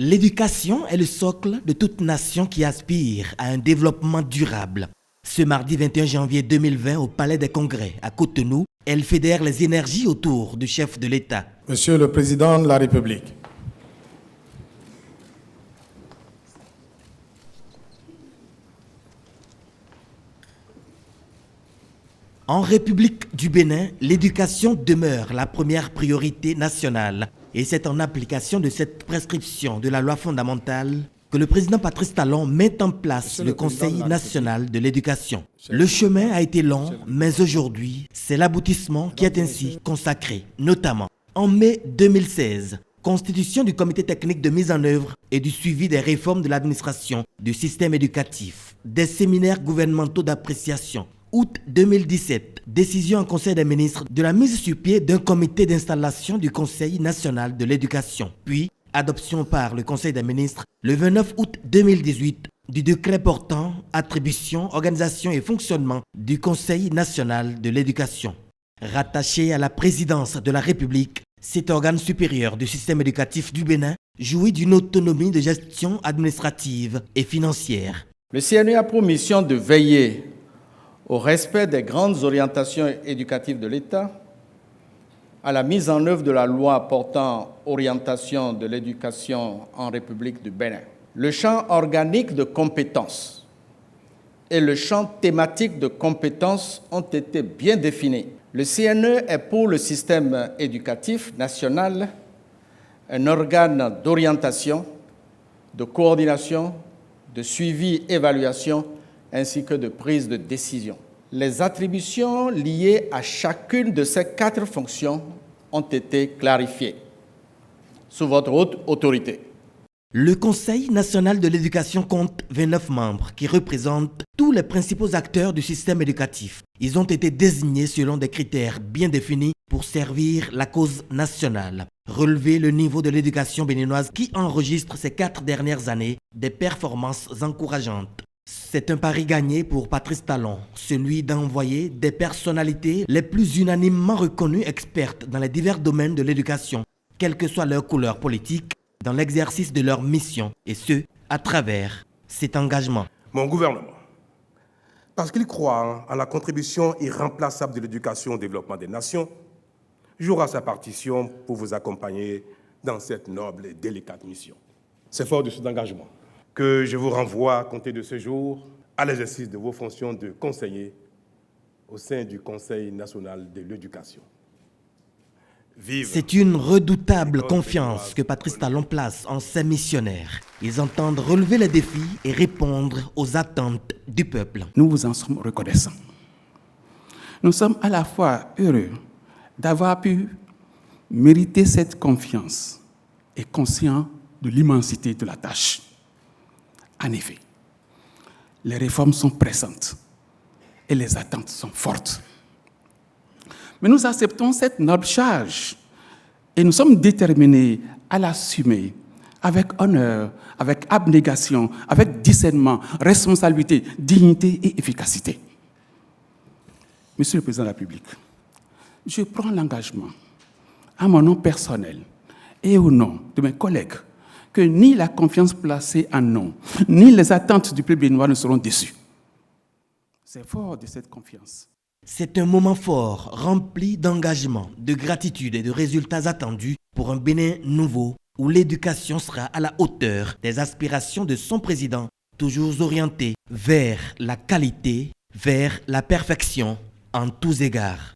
L'éducation est le socle de toute nation qui aspire à un développement durable. Ce mardi 21 janvier 2020, au Palais des Congrès à Cotonou, elle fédère les énergies autour du chef de l'État. Monsieur le Président de la République, En République du Bénin, l'éducation demeure la première priorité nationale. Et c'est en application de cette prescription de la loi fondamentale que le président Patrice Talon met en place le Conseil national de l'éducation. Le chemin a été long, mais aujourd'hui, c'est l'aboutissement qui est ainsi consacré, notamment en mai 2016. Constitution du comité technique de mise en œuvre et du suivi des réformes de l'administration du système éducatif, des séminaires gouvernementaux d'appréciation. Août 2017, décision en Conseil des ministres de la mise sur pied d'un comité d'installation du Conseil national de l'éducation. Puis, adoption par le Conseil des ministres le 29 août 2018 du décret portant attribution, organisation et fonctionnement du Conseil national de l'éducation. Rattaché à la présidence de la République, cet organe supérieur du système éducatif du Bénin jouit d'une autonomie de gestion administrative et financière. Le CNE a pour mission de veiller au respect des grandes orientations éducatives de l'État, à la mise en œuvre de la loi portant orientation de l'éducation en République du Bénin. Le champ organique de compétences et le champ thématique de compétences ont été bien définis. Le CNE est pour le système éducatif national un organe d'orientation, de coordination, de suivi, évaluation, ainsi que de prise de décision. Les attributions liées à chacune de ces 4 fonctions ont été clarifiées sous votre haute autorité. Le Conseil national de l'éducation compte 29 membres qui représentent tous les principaux acteurs du système éducatif. Ils ont été désignés selon des critères bien définis pour servir la cause nationale. Relever le niveau de l'éducation béninoise qui enregistre ces 4 dernières années des performances encourageantes. C'est un pari gagné pour Patrice Talon, celui d'envoyer des personnalités les plus unanimement reconnues expertes dans les divers domaines de l'éducation, quelle que soit leur couleur politique, dans l'exercice de leur mission, et ce, à travers cet engagement. Mon gouvernement, parce qu'il croit en la contribution irremplaçable de l'éducation au développement des nations, jouera sa partition pour vous accompagner dans cette noble et délicate mission. C'est fort de cet engagement que je vous renvoie à compter de ce jour à l'exercice de vos fonctions de conseiller au sein du Conseil national de l'éducation. C'est une redoutable confiance que Patrice Talon place en ses missionnaires. Ils entendent relever les défis et répondre aux attentes du peuple. Nous vous en sommes reconnaissants. Nous sommes à la fois heureux d'avoir pu mériter cette confiance et conscients de l'immensité de la tâche. En effet, les réformes sont pressantes et les attentes sont fortes. Mais nous acceptons cette noble charge et nous sommes déterminés à l'assumer avec honneur, avec abnégation, avec discernement, responsabilité, dignité et efficacité. Monsieur le Président de la République, je prends l'engagement, à mon nom personnel et au nom de mes collègues, que ni la confiance placée en nous, ni les attentes du peuple béninois ne seront déçues. C'est fort de cette confiance. C'est un moment fort, rempli d'engagement, de gratitude et de résultats attendus pour un Bénin nouveau où l'éducation sera à la hauteur des aspirations de son président, toujours orienté vers la qualité, vers la perfection en tous égards.